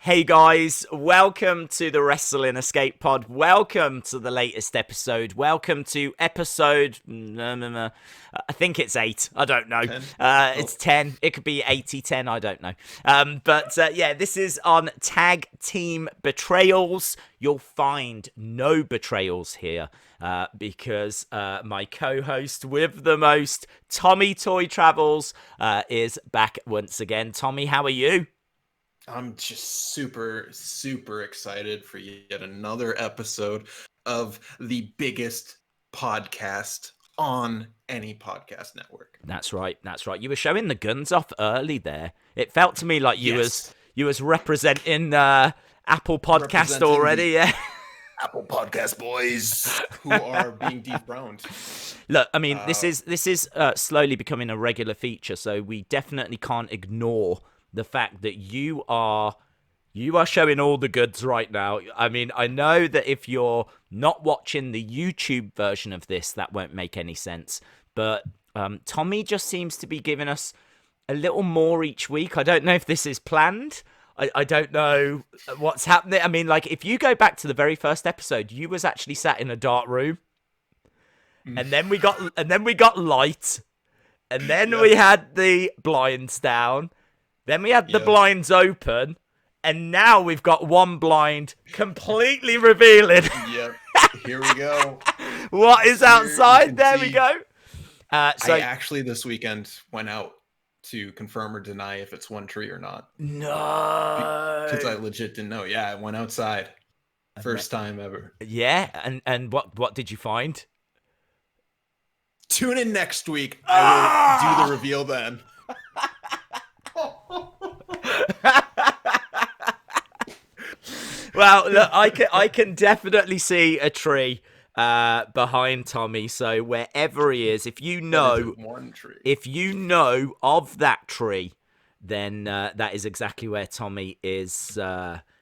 Hey guys, welcome to the Wrestling Escape Pod. Welcome to the latest episode. Welcome to episode, I think it's 8. I don't know. It's 10. It could be 80-10. I don't know. But this is on Tag Team Betrayals. You'll find no betrayals here because my co-host with the most, Tommy Toy Travels, is back once again. Tommy, how are you? I'm just super excited for yet another episode of the biggest podcast on any podcast network. That's right. You were showing the guns off early there. It felt to me like you was representing Apple Podcast already. Yeah. Apple Podcast boys who are being dethroned. Look, I mean, this is slowly becoming a regular feature, so we definitely can't ignore the fact that you are showing all the goods right now. I mean, I know that if you're not watching the YouTube version of this, that won't make any sense. But Tommy just seems to be giving us a little more each week. I don't know if this is planned. I don't know what's happening. I mean, like, if you go back to the very first episode, you was actually sat in a dark room. And then we got light. And then we had the blinds down. Then we had the blinds open, and now we've got one blind completely revealing. Yep, here we go. What is outside? There we go. So I actually this weekend went out to confirm or deny if it's one tree or not. No. Because I legit didn't know. Yeah, I went outside. First time ever. Yeah, and what did you find? Tune in next week. I will do the reveal then. Well, look, I can definitely see a tree behind Tommy. So wherever he is, if you know of that tree, then that is exactly where Tommy is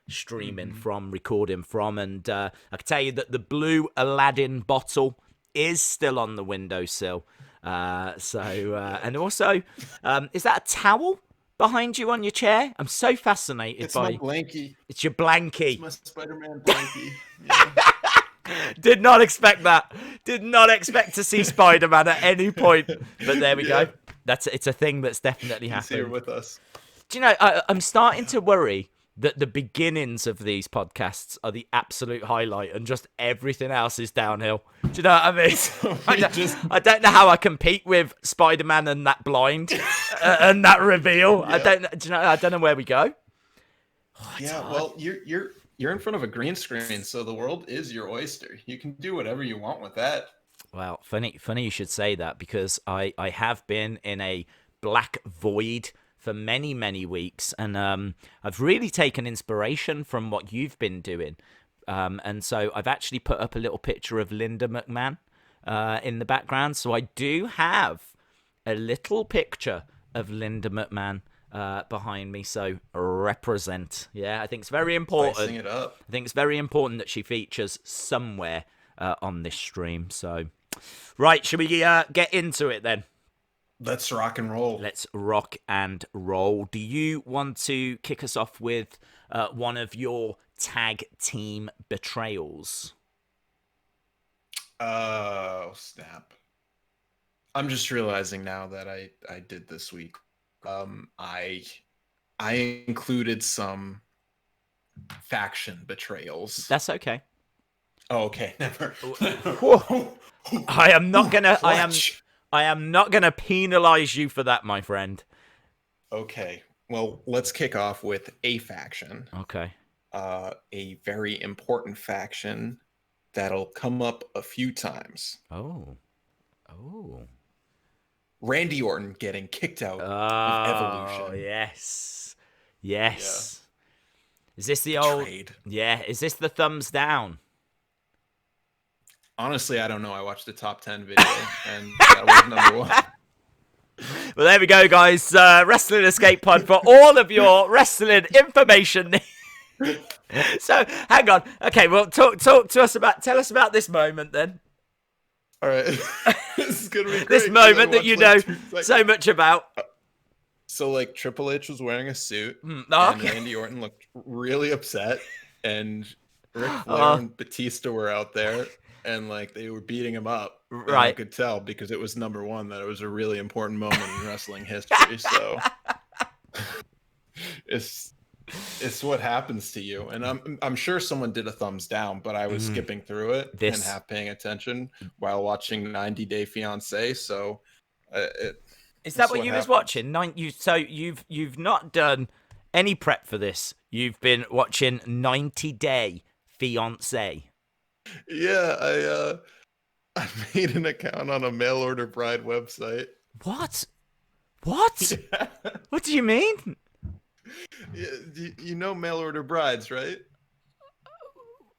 streaming from, recording from. And I can tell you that the blue Aladdin bottle is still on the windowsill. And also, is that a towel behind you on your chair? I'm so fascinated by my blankie. It's your blankie. It's my Spider-Man blankie. Yeah. Did not expect that. Did not expect to see Spider-Man at any point. But there we go. It's a thing that's definitely happened. He's here with us. Do you know, I'm starting to worry that the beginnings of these podcasts are the absolute highlight and just everything else is downhill. Do you know what I mean? I don't know how I compete with Spider-Man and that blind and that reveal. Yeah. I don't know where we go. Well, you're in front of a green screen, so the world is your oyster. You can do whatever you want with that. Well, funny you should say that, because I have been in a black void for many, many weeks, and I've really taken inspiration from what you've been doing. And so I've actually put up a little picture of Linda McMahon in the background. So I do have a little picture of Linda McMahon behind me. So represent. Yeah, I think it's very important. Spicing it up. I think it's very important that she features somewhere on this stream. So, right, should we get into it then? Let's rock and roll. Let's rock and roll. Do you want to kick us off with one of your tag team betrayals? Oh, snap. I'm just realizing now that I did this week. I included some faction betrayals. That's okay. Oh, okay. Never. I am not gonna penalize you for that, my friend. Okay. Well, let's kick off with a faction. Okay. A very important faction that'll come up a few times. Oh. Randy Orton getting kicked out of Evolution. Oh, yes. Yeah. Is this the old trade? Yeah, is this the thumbs down? Honestly, I don't know. I watched the top 10 video, and that was number 1. Well, there we go, guys. Wrestling Escape Pod for all of your wrestling information. So, hang on. Okay, well, talk to us tell us about this moment then. All right. This is going to be great. This moment that you know so much about. So like Triple H was wearing a suit, and Okay. Randy Orton looked really upset, and Ric Flair Uh, and Batista were out there, and like they were beating him up, and I right. could tell because it was number one that it was a really important moment in wrestling history. So it's what happens to you, and I'm sure someone did a thumbs down, but I was skipping through it and This half paying attention while watching 90 Day Fiance. So is that it's what what you was happens. watching? So you've not done any prep for this. You've been watching 90 Day Fiance. Yeah, I made an account on a mail order bride website. What? What? Yeah. What do you mean? Yeah, you know mail order brides, right?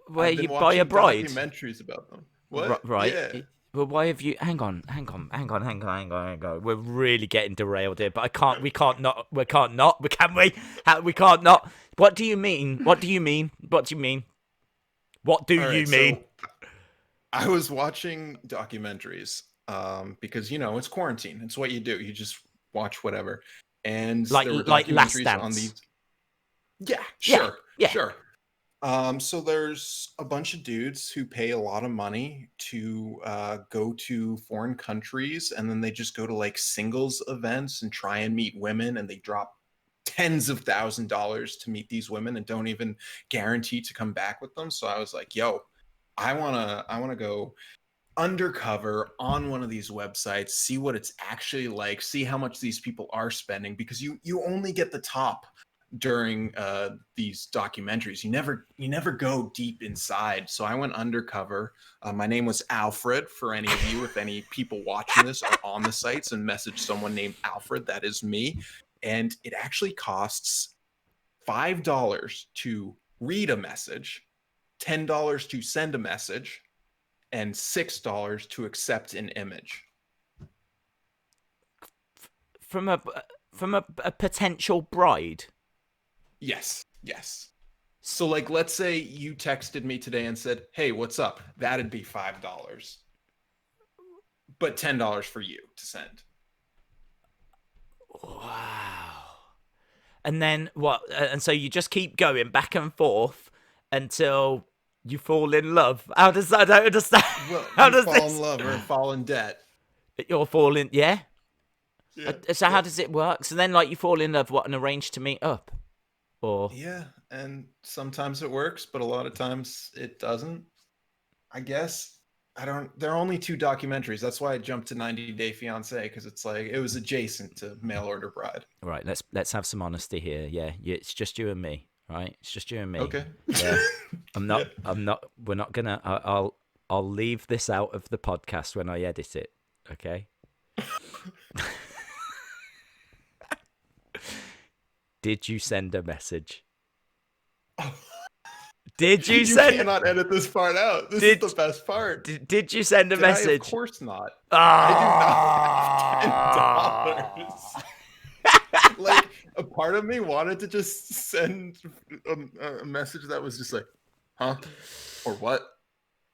Where I've been you buy a watching bride? documentaries about them. What? Right. Yeah. Well, why have you? Hang on. We're really getting derailed here, but I can't. We can't not. We can't not. We can we? We can't not. What do you mean? What do you mean? What do you mean? What do All you right, mean? so I was watching documentaries because it's quarantine. It's what you do. You just watch whatever. And there were Like Last documentaries on Dance. these. Yeah, Yeah. sure, Yeah. sure. So there's a bunch of dudes who pay a lot of money to go to foreign countries, and then they just go to like singles events and try and meet women, and they drop tens of $1,000s to meet these women and don't even guarantee to come back with them. So I was like, yo, I wanna go undercover on one of these websites, see what it's actually like, see how much these people are spending, because you only get the top during these documentaries. You never go deep inside. So I went undercover. My name was Alfred. For any of you, if any people watching this are on the sites and message someone named Alfred, that is me. And it actually costs $5 to read a message, $10 to send a message, and $6 to accept an image. From a potential bride. Yes, yes. So like let's say you texted me today and said, "Hey, what's up?" That'd be $5. But $10 for you to send. Wow. And then what? And so you just keep going back and forth until you fall in love. How does that? I don't understand. Well, How you does fall in this? love or fall in debt. You're falling, yeah. Yeah. So how Yeah. does it work? So then, like, you fall in love, what, and arrange to meet up, or Yeah, and sometimes it works, but a lot of times it doesn't. I guess I don't. There are only two documentaries. That's why I jumped to 90 Day Fiance, because it's like it was adjacent to Mail Order Bride. right? Let's have some honesty here. Yeah, it's just you and me, right? It's just you and me. Okay. Yeah. I'm Yeah. not. I'm not. We're not gonna. I'll leave this out of the podcast when I edit it. Okay. Did you send a message? Did you You send? cannot edit this part out. This is the best part. Did you send a Did I? Of message? course not. I do not have Ah. $10. Like a part of me wanted to just send a message that was just like, "Huh?" or "What?"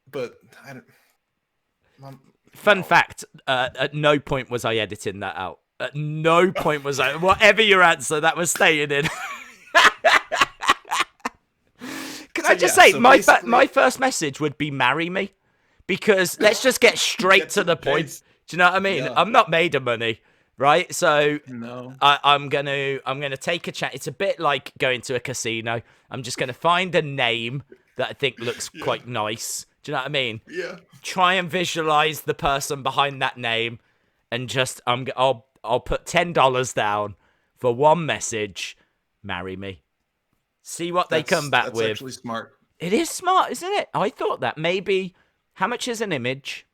But I don't. Fun No. fact: at no point was I editing that out. At no point was I. Whatever your answer, that was staying in. Can I just say, my first message would be "marry me," because let's just get straight Get to the point. chase. Do you know what I mean? Yeah. I'm not made of money, right? So No. I'm gonna take a chat. It's a bit like going to a casino. I'm just gonna find a name that I think looks Yeah. quite nice. Do you know what I mean? Yeah. Try and visualize the person behind that name, and just I'll put $10 down for one message. Marry me. See what they come back That's with. actually smart. It is smart, isn't it? I thought that maybe. How much is an image?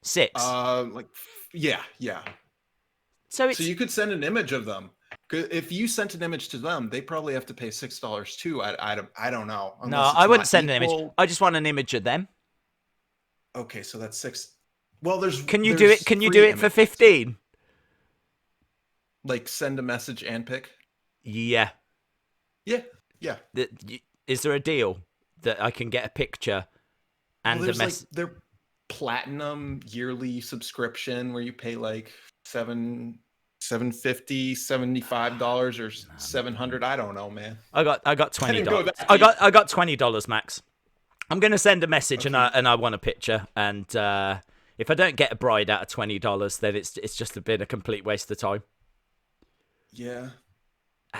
6. Like, yeah. So So you could send an image of them. 'Cause if you sent an image to them, they probably have to pay $6 too. I don't know. no, Unless it's I wouldn't not send an image. equal. I just want an image of them. Okay, so that's 6. Well, there's Can you do it? Can you do free it for images. 15? Like send a message and pick. Yeah. Yeah. Is there a deal that I can get a picture and Well, a there's like message? their platinum yearly subscription where you pay like $7 $750, $75 or 700. I don't know, man. I got I $20. didn't go that deep. I got $20 max. I'm gonna send a message Okay. and I want a picture. And if I don't get a bride out of $20, then it's just been a complete waste of time. Yeah.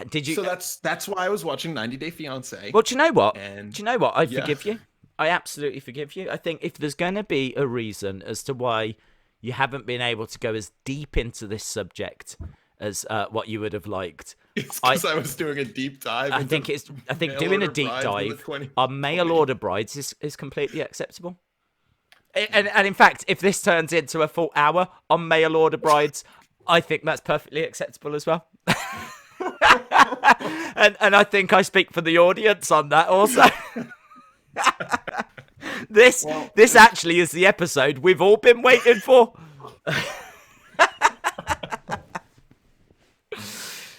Did you? So that's why I was watching 90 Day Fiance. Well, do you know what? And Do you know what? I yeah. forgive you. I absolutely forgive you. I think if there's going to be a reason as to why you haven't been able to go as deep into this subject as what you would have liked, It's because I was doing a deep dive. I think doing a deep dive on mail order brides is completely acceptable. And in fact, if this turns into a full hour on mail order brides, I think that's perfectly acceptable as well. and I think I speak for the audience on that also. This actually is the episode we've all been waiting for.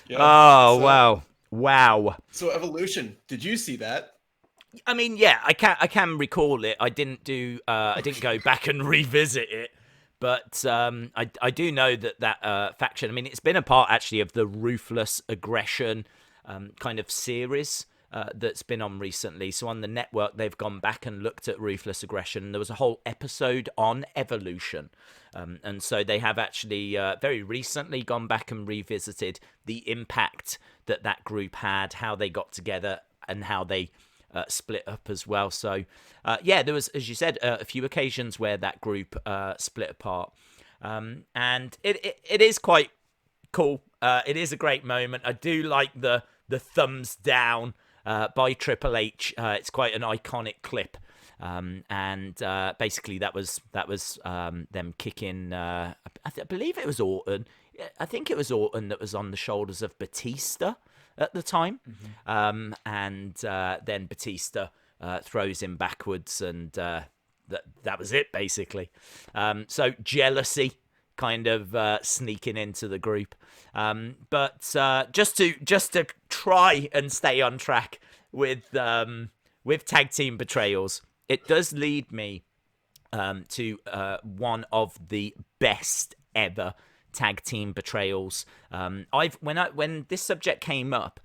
Wow. So Evolution, did you see that? I mean, yeah, I can recall it. I didn't go back and revisit it, but I do know that faction. I mean, it's been a part actually of the Ruthless Aggression kind of series that's been on recently. So on the network, they've gone back and looked at Ruthless Aggression. There was a whole episode on Evolution. And so they have actually very recently gone back and revisited the impact that group had, how they got together, and how they split up as well. So, there was, as you said, a few occasions where that group split apart. And it is quite cool. It is a great moment. I do like the thumbs down by Triple H. It's quite an iconic clip. And basically that was them kicking. I believe it was Orton. I think it was Orton that was on the shoulders of Batista at the time. Mm-hmm. And then Batista throws him backwards, and that was it basically. So jealousy kind of sneaking into the group. But just to try and stay on track with tag team betrayals, it does lead me to one of the best ever tag team betrayals. When this subject came up,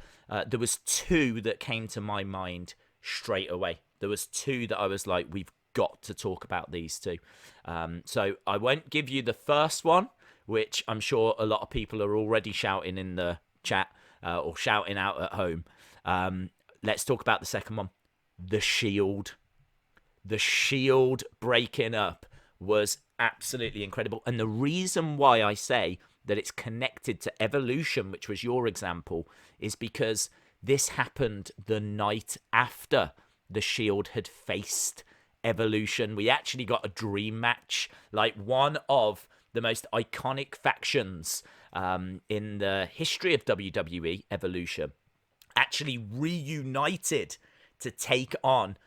there was two that came to my mind straight away. There was two that I was like, we've got to talk about these two. So I won't give you the first one, which I'm sure a lot of people are already shouting in the chat or shouting out at home. Let's talk about the second one. The Shield. The Shield breaking up was absolutely incredible. And the reason why I say that it's connected to Evolution, which was your example, is because this happened the night after the Shield had faced Evolution. We actually got a dream match, like one of the most iconic factions in the history of WWE, Evolution, actually reunited to take on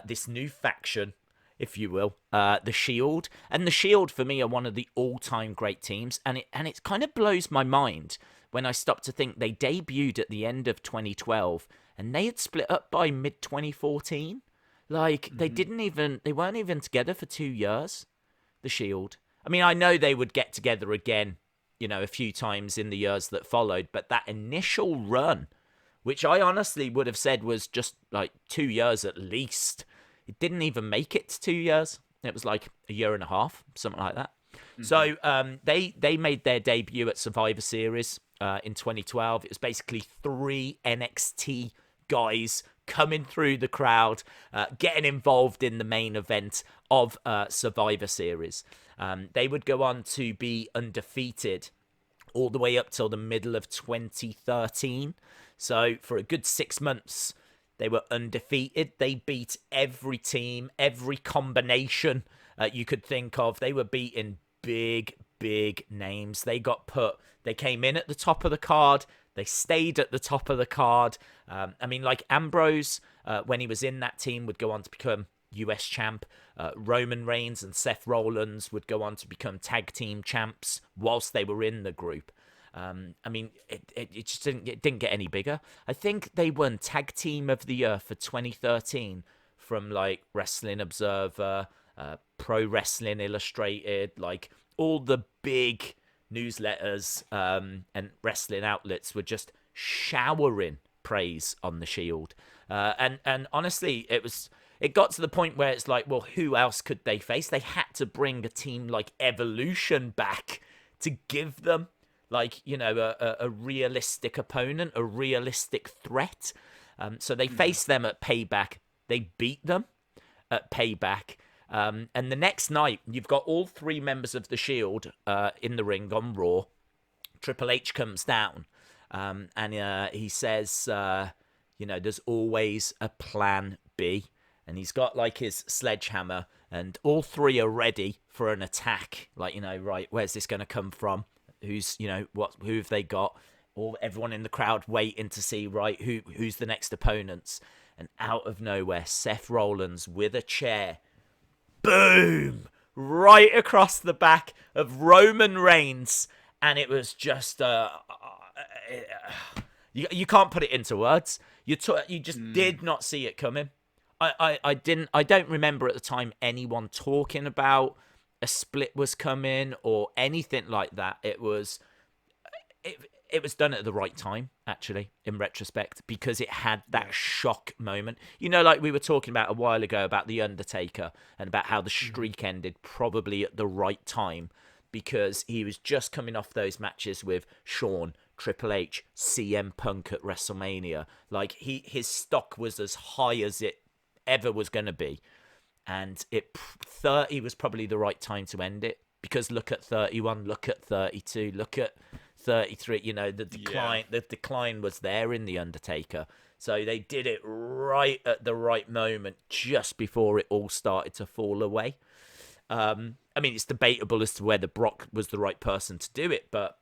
this new faction, if you will, the Shield. And the Shield, for me, are one of the all-time great teams. And it kind of blows my mind when I stop to think they debuted at the end of 2012, and they had split up by mid-2014. Like, mm-hmm. They weren't even together for 2 years, the Shield. I mean, I know they would get together again, a few times in the years that followed, but that initial run, which I honestly would have said was just like 2 years at least, it didn't even make it to 2 years. It was like a year and a half, something like that. Mm-hmm. So they made their debut at Survivor Series in 2012. It was basically 3 NXT guys coming through the crowd, getting involved in the main event of Survivor Series. They would go on to be undefeated all the way up till the middle of 2013. So for a good 6 months, they were undefeated. They beat every team, every combination you could think of. They were beating big names. They came in at the top of the card. They stayed at the top of the card. I mean, like Ambrose, when he was in that team, would go on to become US champ. Roman Reigns and Seth Rollins would go on to become tag team champs whilst they were in the group. I mean, it just didn't get any bigger. I think they won Tag Team of the Year for 2013 from like Wrestling Observer, Pro Wrestling Illustrated, like all the big newsletters and wrestling outlets were just showering praise on the Shield. And honestly, it got to the point where it's like, well, who else could they face? They had to bring a team like Evolution back to give them, like, you know, a realistic opponent, a realistic threat. So they faced them at Payback. They beat them at Payback. And the next night, you've got all three members of the Shield in the ring on Raw. Triple H comes down, and he says, you know, there's always a plan B. And he's got like his sledgehammer, and all three are ready for an attack. Like, you know, right, where's this going to come from? Who's, you know, who have they got? Everyone in the crowd waiting to see, right, who's the next opponents. And out of nowhere, Seth Rollins with a chair, boom, right across the back of Roman Reigns. And it was just, you can't put it into words. You just did not see it coming. I don't remember at the time anyone talking about a split was coming or anything like that. It was done at the right time, actually, in retrospect, because it had that shock moment. You know, like we were talking about a while ago about The Undertaker and about how the streak ended probably at the right time, because he was just coming off those matches with Shawn, Triple H, CM Punk at WrestleMania. Like, his stock was as high as it ever was going to be. And 30 was probably the right time to end it, because look at 31, look at 32, look at 33. You know, the decline was there in The Undertaker. So they did it right at the right moment, just before it all started to fall away. I mean, it's debatable as to whether Brock was the right person to do it, but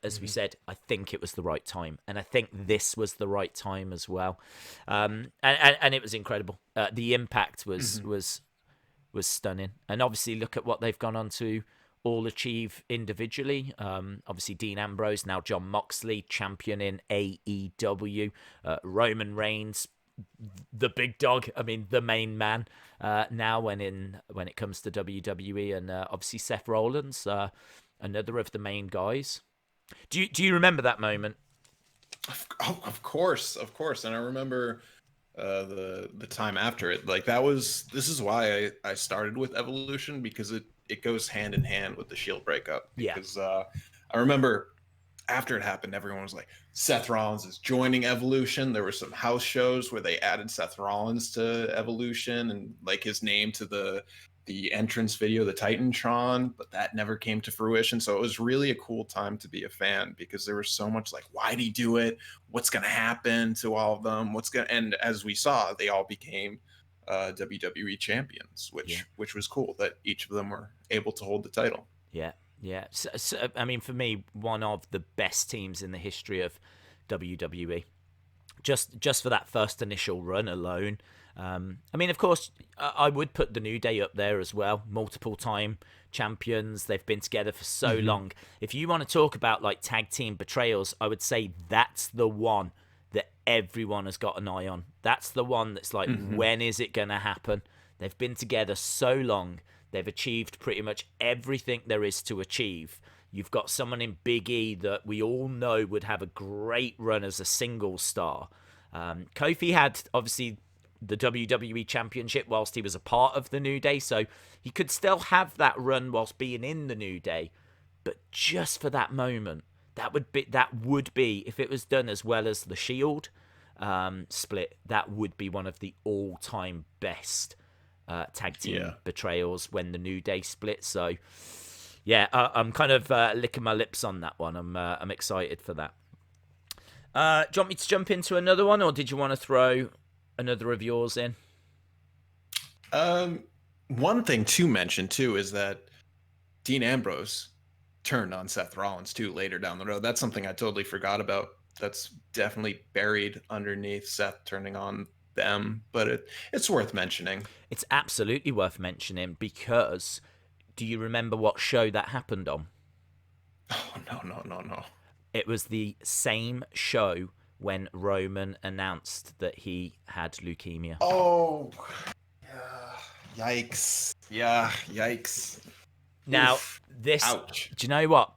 as we said, I think it was the right time, and I think this was the right time as well. And it was incredible. The impact was stunning, and obviously look at what they've gone on to all achieve individually. Obviously Dean Ambrose, now Jon Moxley, champion in AEW. Roman Reigns, the big dog. I mean, the main man now when it comes to WWE, and obviously Seth Rollins, another of the main guys. Do you remember that moment? Of course, and I remember the time after it. Like, this is why I started with Evolution, because it goes hand in hand with the Shield breakup. Because I remember after it happened, everyone was like, Seth Rollins is joining Evolution. There were some house shows where they added Seth Rollins to Evolution and like his name to the entrance video, the Titantron, but that never came to fruition. So it was really a cool time to be a fan, because there was so much like, why'd he do it? What's going to happen to all of them? And as we saw, they all became WWE champions, which was cool that each of them were able to hold the title. Yeah. So, I mean, for me, one of the best teams in the history of WWE. Just for that first initial run alone. I mean, of course, I would put the New Day up there as well. Multiple time champions. They've been together for so long. If you want to talk about like tag team betrayals, I would say that's the one that everyone has got an eye on. That's the one that's like, when is it going to happen? They've been together so long. They've achieved pretty much everything there is to achieve. You've got someone in Big E that we all know would have a great run as a single star. Kofi had, obviously, the WWE Championship whilst he was a part of the New Day, so he could still have that run whilst being in the New Day. But just for that moment, that would be if it was done as well as the Shield split, that would be one of the all-time best tag team betrayals when the New Day split. So yeah, I'm kind of licking my lips on that one. I'm excited for that. Do you want me to jump into another one, or did you want to throw another of yours in? One thing to mention too is that Dean Ambrose turned on Seth Rollins too later down the road. That's something I totally forgot about. That's definitely buried underneath Seth turning on them, but it's worth mentioning. It's absolutely worth mentioning, because do you remember what show that happened on? Oh, no. It was the same show when Roman announced that he had leukemia. Oh, yeah. Yikes. Yeah, yikes. Now, Oof. this... Ouch. Do you know what?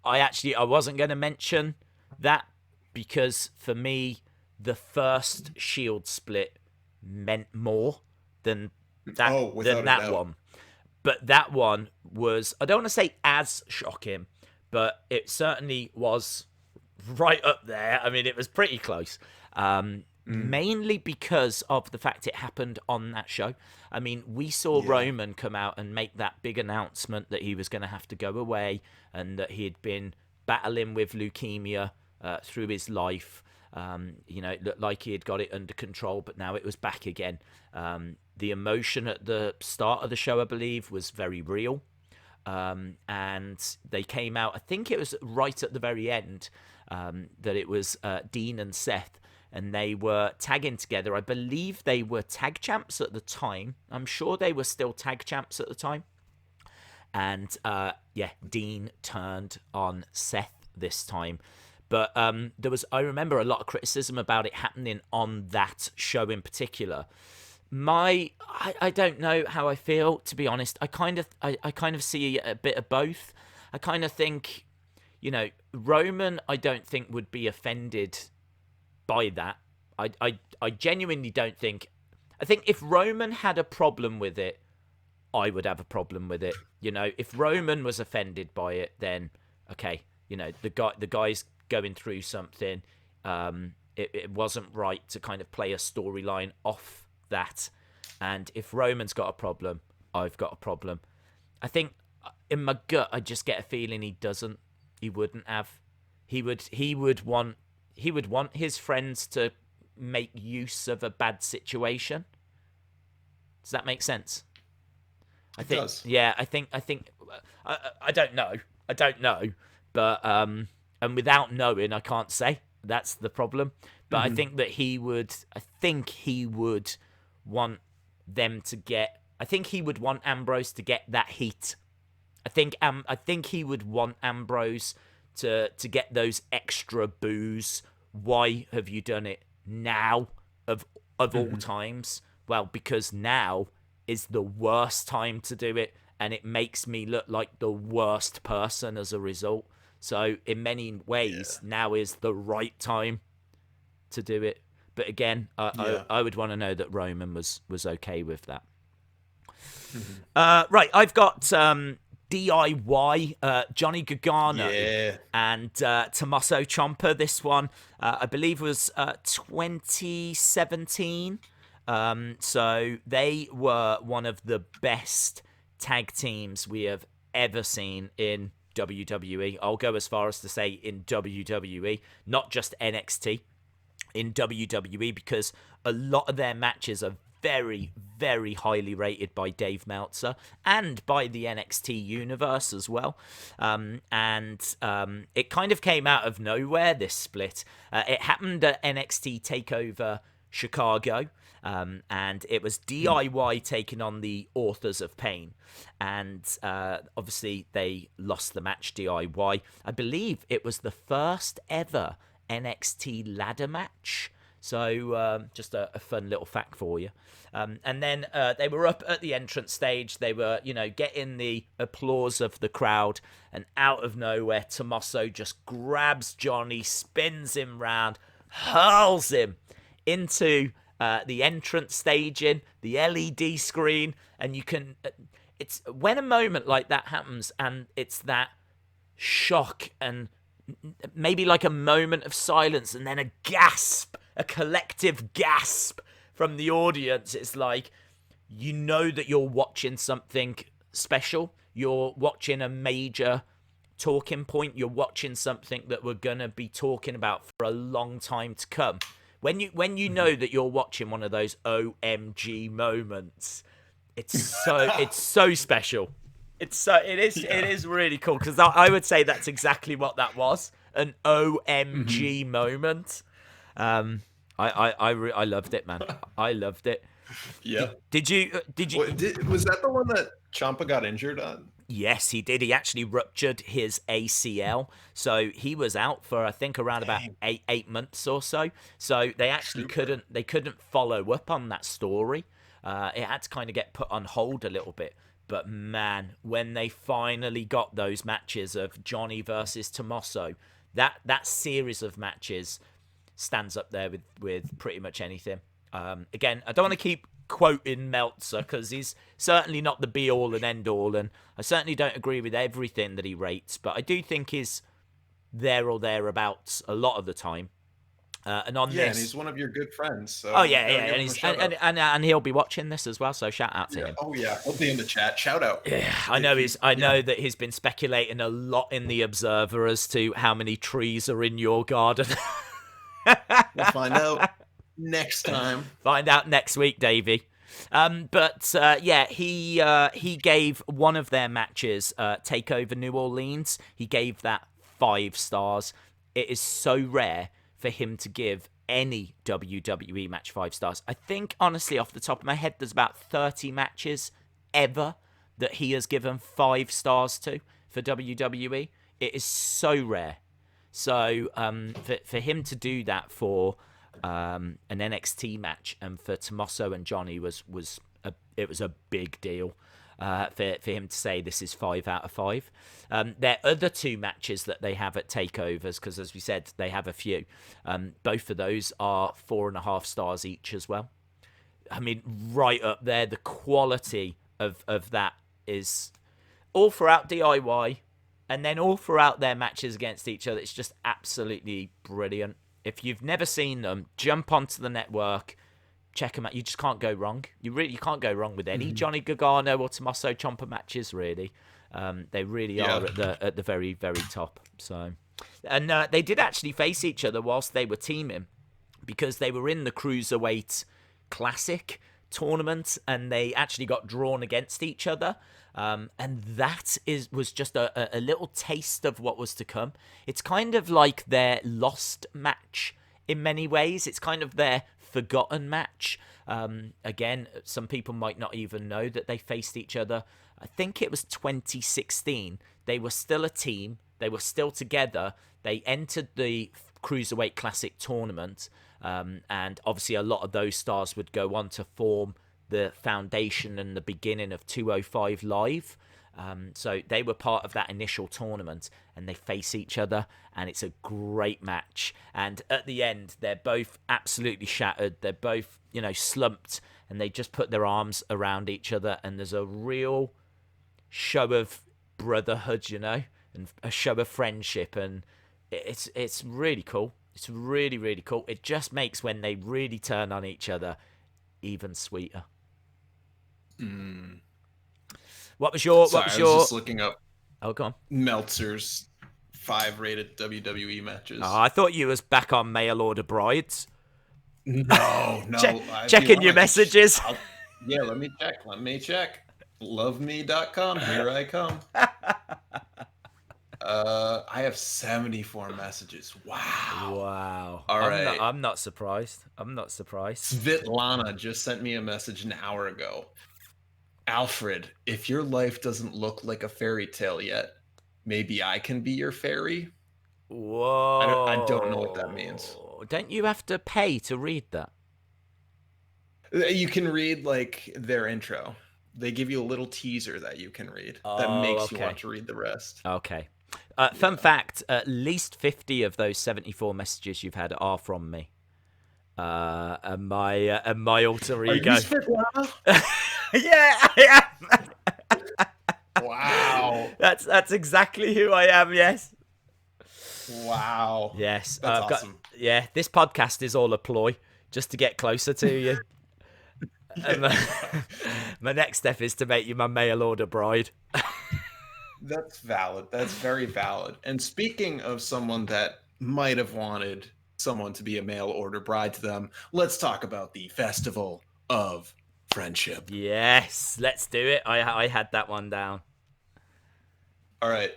I wasn't going to mention that because for me, the first Shield split meant more than Without a that doubt. one. But that one was, I don't want to say as shocking, but it certainly was right up there. I mean, it was pretty close. Mainly because of the fact it happened on that show. I mean, we saw Roman come out and make that big announcement that he was going to have to go away and that he had been battling with leukemia through his life. It looked like he had got it under control, but now it was back again. The emotion at the start of the show, I believe, was very real. And they came out, I think it was right at the very end, that it was Dean and Seth, and they were tagging together. I believe they were tag champs at the time. I'm sure they were still tag champs at the time. And Dean turned on Seth this time. But there was, I remember, a lot of criticism about it happening on that show in particular. I don't know how I feel, to be honest. I kind of see a bit of both. I kind of think, Roman, I don't think would be offended by that. I genuinely don't think. I think if Roman had a problem with it, I would have a problem with it. If Roman was offended by it, then okay, the guy's going through something. It wasn't right to kind of play a storyline off that. And if Roman's got a problem, I've got a problem. I think in my gut, I just get a feeling he doesn't. He wouldn't have. He would want his friends to make use of a bad situation. Does that make sense? It does. Yeah, I think I don't know. But and without knowing, I can't say. That's the problem. But I think that he would want them to get. I think he would want Ambrose to get that heat. I think he would want Ambrose to get those extra boos. Why have you done it now of all times? Well, because now is the worst time to do it, and it makes me look like the worst person as a result. So in many ways, now is the right time to do it. But again, I would want to know that Roman was okay with that. Right, I've got DIY, Johnny Gargano and Tommaso Ciampa. This one, I believe, was 2017. So they were one of the best tag teams we have ever seen in WWE. I'll go as far as to say in WWE, not just NXT. In WWE, because a lot of their matches are very, very highly rated by Dave Meltzer and by the NXT universe as well. It kind of came out of nowhere, this split. It happened at NXT TakeOver Chicago, and it was DIY taking on the Authors of Pain. And obviously they lost the match, DIY. I believe it was the first ever NXT ladder match. So just a fun little fact for you. And then they were up at the entrance stage. They were, getting the applause of the crowd. And out of nowhere, Tommaso just grabs Johnny, spins him round, hurls him into the entrance staging, the LED screen. And you can... It's when a moment like that happens and it's that shock and maybe like a moment of silence and then a gasp, a collective gasp from the audience. It's like, that you're watching something special. You're watching a major talking point. You're watching something that we're going to be talking about for a long time to come. When you know that you're watching one of those OMG moments, it's so special. It is really cool, because I would say that's exactly what that was, an OMG moment. I loved it, man. I loved it. Yeah. Did you? Was that the one that Ciampa got injured on? Yes, he did. He actually ruptured his ACL, so he was out for I think around about 8 months or so. So they actually couldn't follow up on that story. It had to kind of get put on hold a little bit. But man, when they finally got those matches of Johnny versus Tommaso, that series of matches stands up there with pretty much anything. Again, I don't want to keep quoting Meltzer because he's certainly not the be all and end all, and I certainly don't agree with everything that he rates, but I do think he's there or thereabouts a lot of the time. And on Yeah, this, and he's one of your good friends, oh so yeah, gotta yeah, give and him a he's shout out. and he'll be watching this as well. So shout out to Yeah. him. Oh yeah, he'll be in the chat. Shout out. Yeah, I know he's. I know that he's been speculating a lot in the Observer as to how many trees are in your garden. We'll find out next time. Find out next week, Davey. Yeah, he gave one of their matches, Takeover New Orleans. He gave that 5 stars. It is so rare for him to give any WWE match 5 stars. I think, honestly, off the top of my head, there's about 30 matches ever that he has given 5 stars to for WWE. It is so rare. So for him to do that for an NXT match and for Tommaso and Johnny was a big deal. For him to say this is 5 out of 5. Their other 2 matches that they have at takeovers, because as we said, they have a few. Both of those are 4.5 stars each as well. I mean, right up there. The quality of that is all throughout DIY, and then all throughout their matches against each other. It's just absolutely brilliant. If you've never seen them, jump onto the network. Check them out. You just can't go wrong. You can't go wrong with any Johnny Gargano or Tommaso Ciampa matches, really. They really are at the very, very top. So, and they did actually face each other whilst they were teaming, because they were in the Cruiserweight Classic tournament and they actually got drawn against each other. And that was just a little taste of what was to come. It's kind of like their lost match in many ways. It's kind of their forgotten match. Again, some people might not even know that they faced each other. I think it was 2016. They were still a team. They were still together. They entered the Cruiserweight Classic tournament. And obviously a lot of those stars would go on to form the foundation and the beginning of 205 Live. So they were part of that initial tournament, and they face each other, and it's a great match. And at the end, they're both absolutely shattered. They're both, slumped, and they just put their arms around each other, and there's a real show of brotherhood, and a show of friendship, and it's really cool. It's really, really cool. It just makes when they really turn on each other even sweeter. What was your? Sorry, What was I your? was just looking up Oh, go on. Meltzer's 5 rated WWE matches. Oh, I thought you was back on mail order brides. No. Checking your messages. Yeah, let me check. LoveMe.com. Here I come. I have 74 messages. Wow. All right. I'm not surprised. Svetlana just sent me a message an hour ago. Alfred, if your life doesn't look like a fairy tale yet, maybe I can be your fairy? Whoa. I don't know what that means. Don't you have to pay to read that? You can read, their intro. They give you a little teaser that you can read that makes you want to read the rest. Okay. Fun fact, at least 50 of those 74 messages you've had are from me. And my alter ego. Are you Svetlana? Yeah, I am. Wow. That's exactly who I am, yes. Wow. Yes. That's awesome. This podcast is all a ploy just to get closer to you. And my next step is to make you my mail order bride. That's valid. That's very valid. And speaking of someone that might have wanted someone to be a mail order bride to them, let's talk about the Festival of Friendship. Yes, let's do it. I had that one down. All right.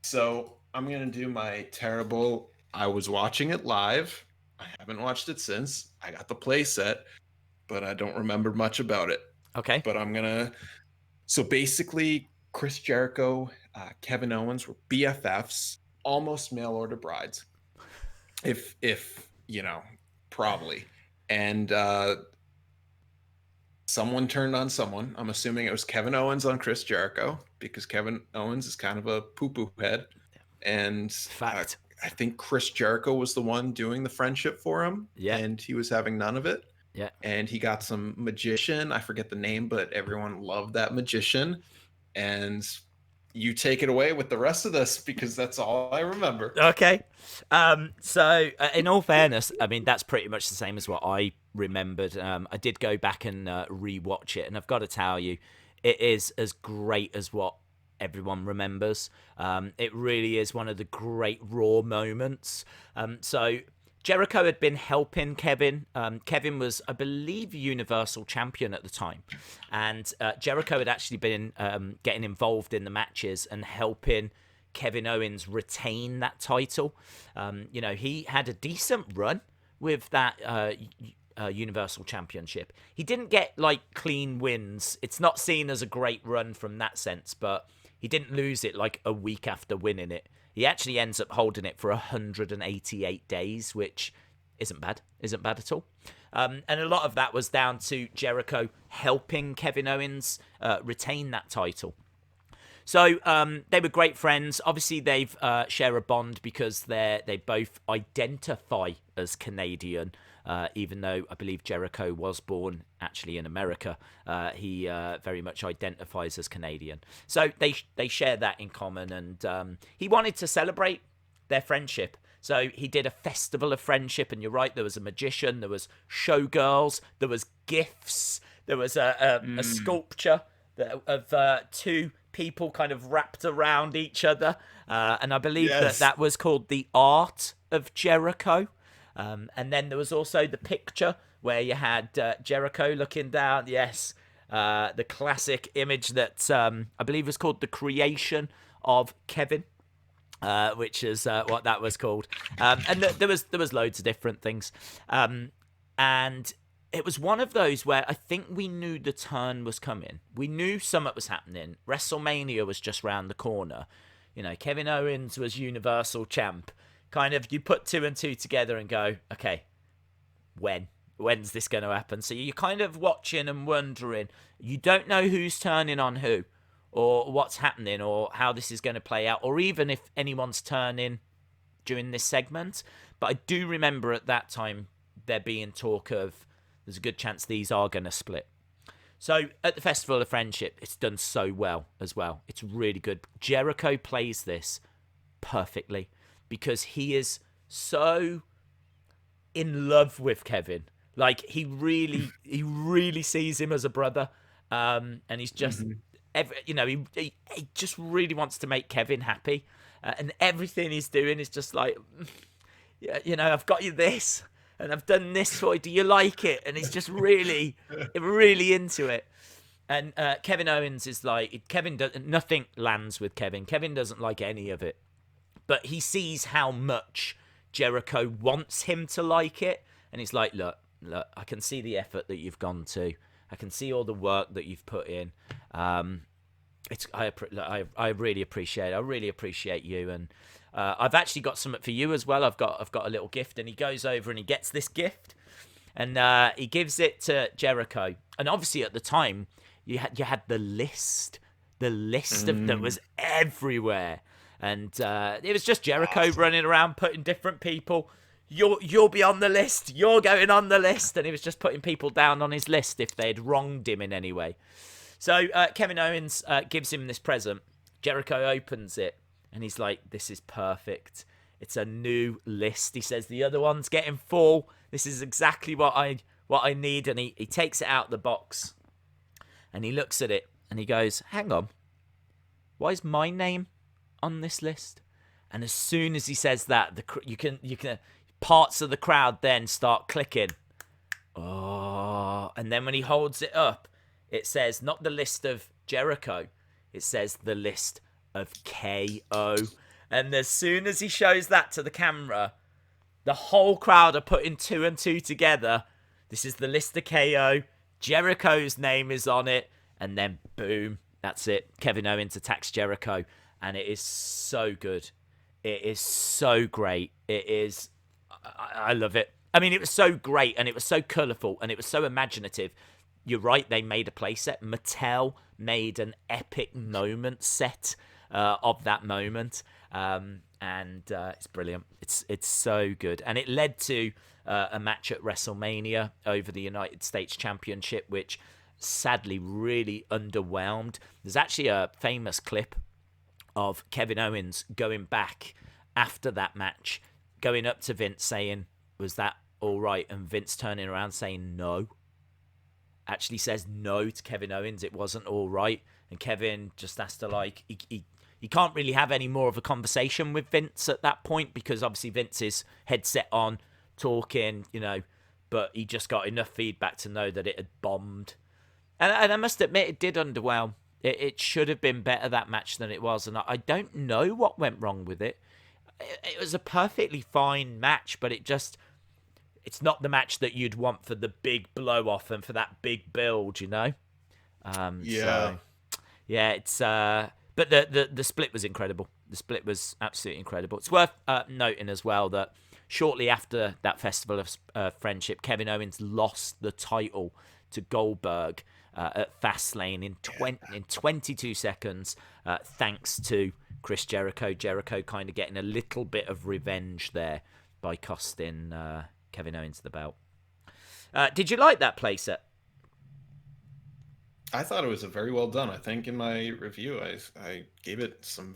So I'm going to do my terrible, I was watching it live. I haven't watched it since. I got the play set, but I don't remember much about it. Okay. But I'm going to... So basically, Chris Jericho, Kevin Owens were BFFs, almost mail order brides. If probably. And someone turned on someone. I'm assuming it was Kevin Owens on Chris Jericho, because Kevin Owens is kind of a poo-poo head. And Fact. I think Chris Jericho was the one doing the friendship for him, Yeah. and he was having none of it. Yeah. And he got some magician. I forget the name, but everyone loved that magician. And you take it away with the rest of this, because that's all I remember. Okay. So, in all fairness, I mean, that's pretty much the same as what I remembered. I did go back and rewatch it, and I've got to tell you, it is as great as what everyone remembers. It really is one of the great Raw moments. So, Jericho had been helping Kevin. Kevin was, I believe, Universal Champion at the time. And Jericho had actually been getting involved in the matches and helping Kevin Owens retain that title. He had a decent run with that Universal Championship. He didn't get, like, clean wins. It's not seen as a great run from that sense, but he didn't lose it, like, a week after winning it. He actually ends up holding it for 188 days, which isn't bad at all. And a lot of that was down to Jericho helping Kevin Owens retain that title. So they were great friends. Obviously, they've share a bond because they both identify as Canadian. Even though I believe Jericho was born actually in America, he very much identifies as Canadian. So they share that in common, and he wanted to celebrate their friendship. So he did a festival of friendship, and you're right, there was a magician, there was showgirls, there was gifts, there was a sculpture of two people kind of wrapped around each other, and I believe that was called the Art of Jericho. And then there was also the picture where you had Jericho looking down. Yes, the classic image that I believe was called The Creation of Kevin, which is what that was called. And there was loads of different things. And it was one of those where I think we knew the turn was coming. We knew something was happening. WrestleMania was just round the corner. Kevin Owens was Universal Champ. Kind of, you put two and two together and go, okay, when's this going to happen? So you're kind of watching and wondering. You don't know who's turning on who, or what's happening, or how this is going to play out, or even if anyone's turning during this segment. But I do remember at that time there being talk of there's a good chance these are going to split. So at the Festival of Friendship, it's done so well as well. It's really good. Jericho plays this perfectly, because he is so in love with Kevin. Like, he really sees him as a brother. And he's just, he just really wants to make Kevin happy. And everything he's doing is just like, I've got you this, and I've done this for you. Do you like it? And he's just really into it. And Kevin Owens is like, nothing lands with Kevin. Kevin doesn't like any of it. But he sees how much Jericho wants him to like it. And he's like, look, I can see the effort that you've gone to. I can see all the work that you've put in. I really appreciate it. I really appreciate you. And I've actually got something for you as well. I've got a little gift. And he goes over and he gets this gift. And he gives it to Jericho. And obviously at the time, you had the list. The list that was everywhere. And it was just Jericho running around putting different people. You'll be on the list. You're going on the list. And he was just putting people down on his list if they'd wronged him in any way. So Kevin Owens gives him this present. Jericho opens it. And he's like, this is perfect. It's a new list. He says, the other one's getting full. This is exactly what I need. And he takes it out of the box. And he looks at it. And he goes, hang on. Why is my name on this list? And as soon as he says that, you can parts of the crowd then start clicking. Oh, and then when he holds it up, it says not the list of Jericho, it says the list of KO. And as soon as he shows that to the camera, the whole crowd are putting two and two together. This is the list of KO. Jericho's name is on it, and then boom, that's it. Kevin Owens attacks Jericho. And it is so good. It is so great. It is... I love it. I mean, it was so great, and it was so colourful, and it was so imaginative. you're right, they made a playset. Mattel made an epic moment set of that moment, and it's brilliant. It's so good, and it led to a match at WrestleMania over the United States Championship, which sadly really underwhelmed. There's actually a famous clip of Kevin Owens going back after that match, going up to Vince saying, "Was that all right?" And Vince turning around saying no. Actually says no to Kevin Owens. It wasn't all right. And Kevin just has to, like, he can't really have any more of a conversation with Vince at that point, because obviously Vince is headset on, talking, but he just got enough feedback to know that it had bombed. And I must admit, it did underwhelm. It should have been better, that match, than it was. And I don't know what went wrong with it. It was a perfectly fine match, but it's not the match that you'd want for the big blow off and for that big build, Yeah. So, yeah, it's but the split was incredible. The split was absolutely incredible. It's worth noting as well that shortly after that Festival of Friendship, Kevin Owens lost the title to Goldberg at Fastlane in 22 seconds, thanks to Chris Jericho. Jericho kind of getting a little bit of revenge there by costing Kevin Owens the belt. Did you like that playset? I thought it was a very well done. I think in my review, I gave it some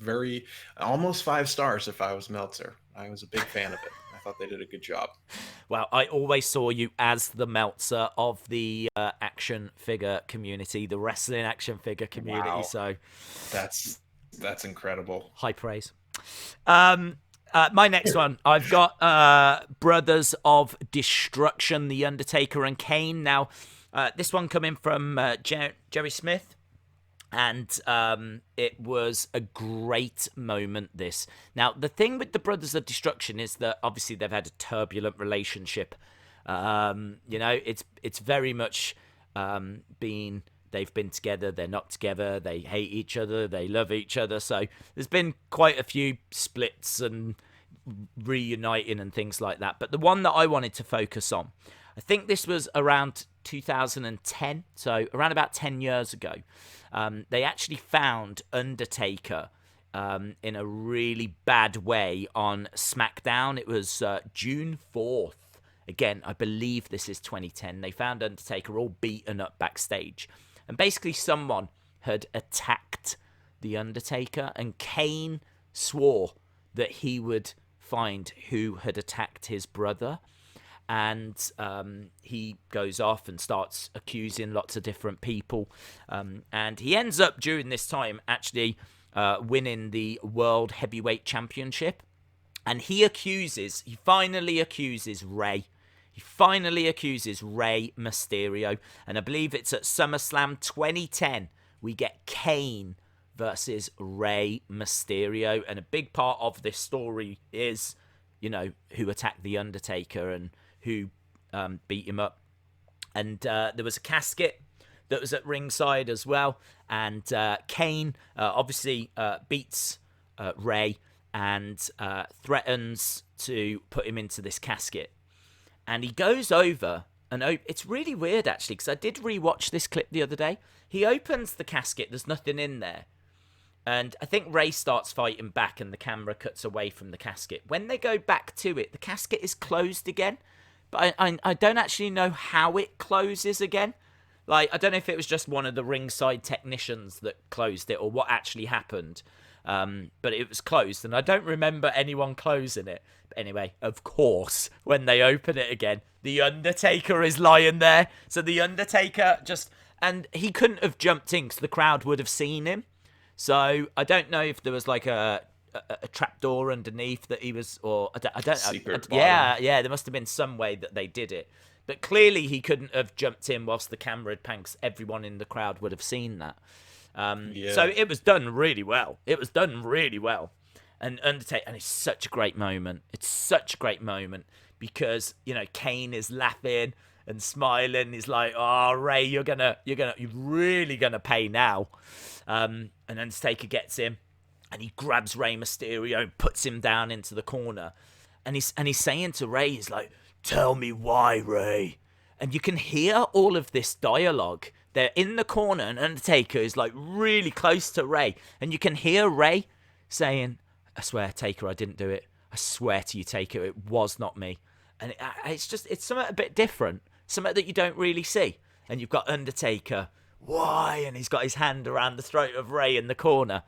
almost 5 stars if I was Meltzer. I was a big fan of it. I thought they did a good job. Well, I always saw you as the Meltzer of the action figure community, the wrestling action figure community. Wow. So that's incredible. High praise. My next one, I've got Brothers of Destruction, The Undertaker and Kane. Now, this one coming from Jerry Smith, and it was a great moment, this. Now, the thing with the Brothers of Destruction is that obviously they've had a turbulent relationship. It's very much been... They've been together, they're not together, they hate each other, they love each other. So there's been quite a few splits and reuniting and things like that. But the one that I wanted to focus on, I think this was around 2010, so around about 10 years ago. They actually found Undertaker in a really bad way on SmackDown. It was June 4th. Again, I believe this is 2010. They found Undertaker all beaten up backstage. And basically someone had attacked The Undertaker, and Kane swore that he would find who had attacked his brother. And he goes off and starts accusing lots of different people. And he ends up, during this time, actually winning the World Heavyweight Championship. And he finally accuses Rey. He finally accuses Rey Mysterio. And I believe it's at SummerSlam 2010. We get Kane versus Rey Mysterio. And a big part of this story is, who attacked The Undertaker and who beat him up. And there was a casket that was at ringside as well. And Kane obviously beats Rey and threatens to put him into this casket. And he goes over, and it's really weird, actually, because I did rewatch this clip the other day. He opens the casket, there's nothing in there. And I think Rey starts fighting back, and the camera cuts away from the casket. When they go back to it, the casket is closed again. But I don't actually know how it closes again. Like, I don't know if it was just one of the ringside technicians that closed it, or what actually happened. But it was closed, and I don't remember anyone closing it. But anyway, of course, when they open it again, The Undertaker is lying there. So The Undertaker and he couldn't have jumped in because the crowd would have seen him. So I don't know if there was like a trapdoor underneath that he was, or I don't know. Yeah, there must have been some way that they did it. But clearly he couldn't have jumped in whilst the camera had panned, because everyone in the crowd would have seen that. So it was done really well. And Undertaker, and it's such a great moment. Because, Kane is laughing and smiling. He's like, "Oh, Rey, you're really gonna pay now." And Undertaker gets him, and he grabs Rey Mysterio and puts him down into the corner. And he's saying to Rey, he's like, "Tell me why, Rey." And you can hear all of this dialogue. They're in the corner, and Undertaker is like really close to Rey. And you can hear Rey saying, I swear, Taker, I didn't do it. I swear to you, Taker, it was not me. And it's something a bit different. Something that you don't really see. And you've got Undertaker, why? And he's got his hand around the throat of Rey in the corner.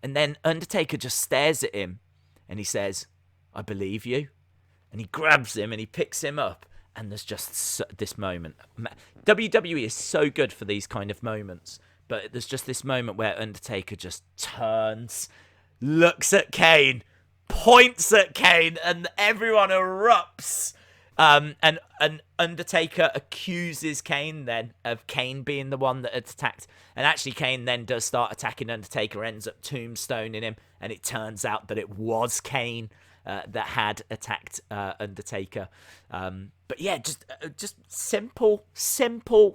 And then Undertaker just stares at him and he says, I believe you. And he grabs him and he picks him up. And there's just this moment. WWE is so good for these kind of moments. But there's just this moment where Undertaker just turns, looks at Kane, points at Kane, and everyone erupts. And Undertaker accuses Kane then of Kane being the one that had attacked. And actually Kane then does start attacking Undertaker, ends up tombstoning him. And it turns out that it was Kane that had attacked Undertaker. But yeah, just simple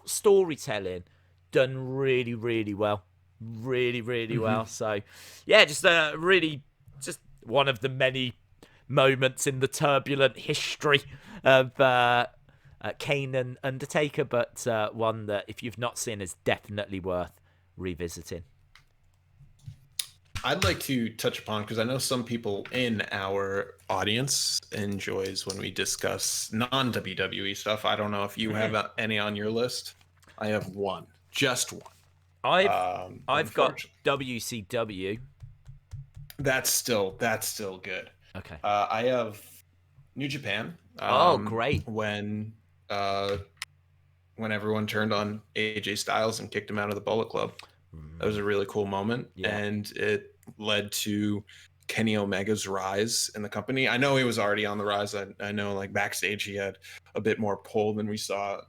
storytelling done really, really well. Really, really well. So yeah, just one of the many moments in the turbulent history of Kane and Undertaker, but one that if you've not seen is definitely worth revisiting. I'd like to touch upon, because I know some people in our audience enjoys when we discuss non-WWE stuff. I don't know if you have any on your list. I have one, just one. I've got WCW. That's still good. Okay. I have New Japan. Great. When everyone turned on AJ Styles and kicked him out of the Bullet Club. That was a really cool moment. Yeah. And it led to Kenny Omega's rise in the company. I know he was already on the rise. I know like backstage he had a bit more pull than we saw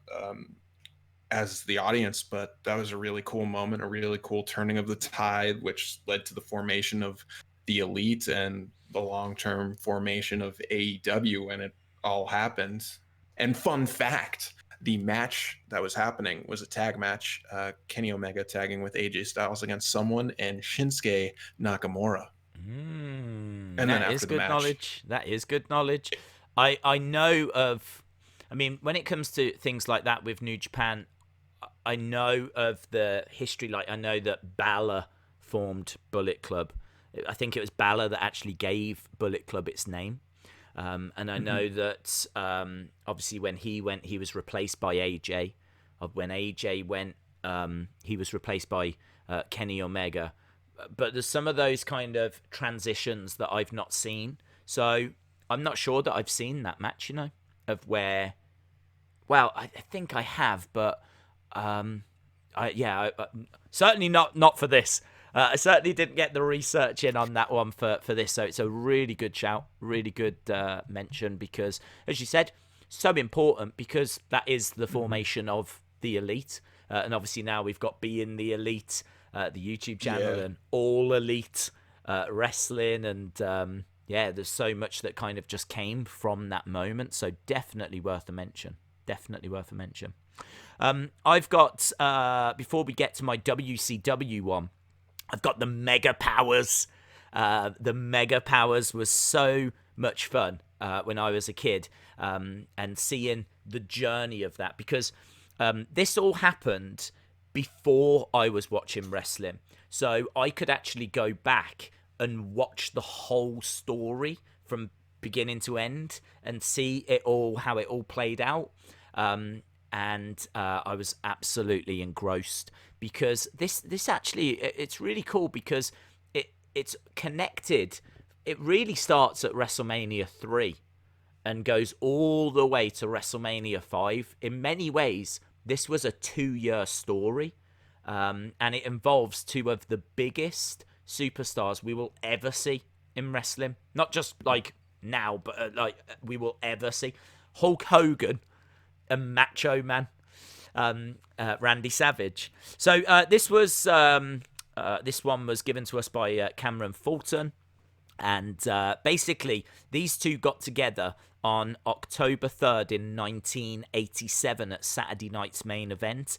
as the audience, but that was a really cool moment, a really cool turning of the tide, which led to the formation of the Elite and the long-term formation of AEW when it all happened. And fun fact, the match that was happening was a tag match, Kenny Omega tagging with AJ Styles against someone and Shinsuke Nakamura. And then that is good knowledge. That is good knowledge. I know of, I mean, when it comes to things like that with New Japan, I know of the history. Like I know that Balor formed Bullet Club. I think it was Balor that actually gave Bullet Club its name. And I know that obviously when he went, he was replaced by AJ. When AJ went, he was replaced by Kenny Omega. But there's some of those kind of transitions that I've not seen. So I'm not sure that I've seen that match, of where, well, I think I have, but certainly not for this. I certainly didn't get the research in on that one for this, so it's a really good shout, really good mention, because, as you said, so important, because that is the formation of the Elite, and obviously now we've got Being the Elite, the YouTube channel, and All Elite Wrestling, and there's so much that kind of just came from that moment, so definitely worth a mention. I've got, before we get to my WCW one, I've got the Mega Powers. The Mega Powers was so much fun when I was a kid, and seeing the journey of that, because this all happened before I was watching wrestling. So I could actually go back and watch the whole story from beginning to end and see it all, how it all played out. And I was absolutely engrossed, because this actually, it's really cool, because it's connected. It really starts at WrestleMania 3 and goes all the way to WrestleMania 5. In many ways, this was a 2-year story, and it involves two of the biggest superstars we will ever see in wrestling. Not just like now, but like we will ever see. Hulk Hogan and Macho Man, Randy Savage. So this one was given to us by Cameron Fulton, and basically these two got together on October 3rd in 1987 at Saturday Night's Main Event.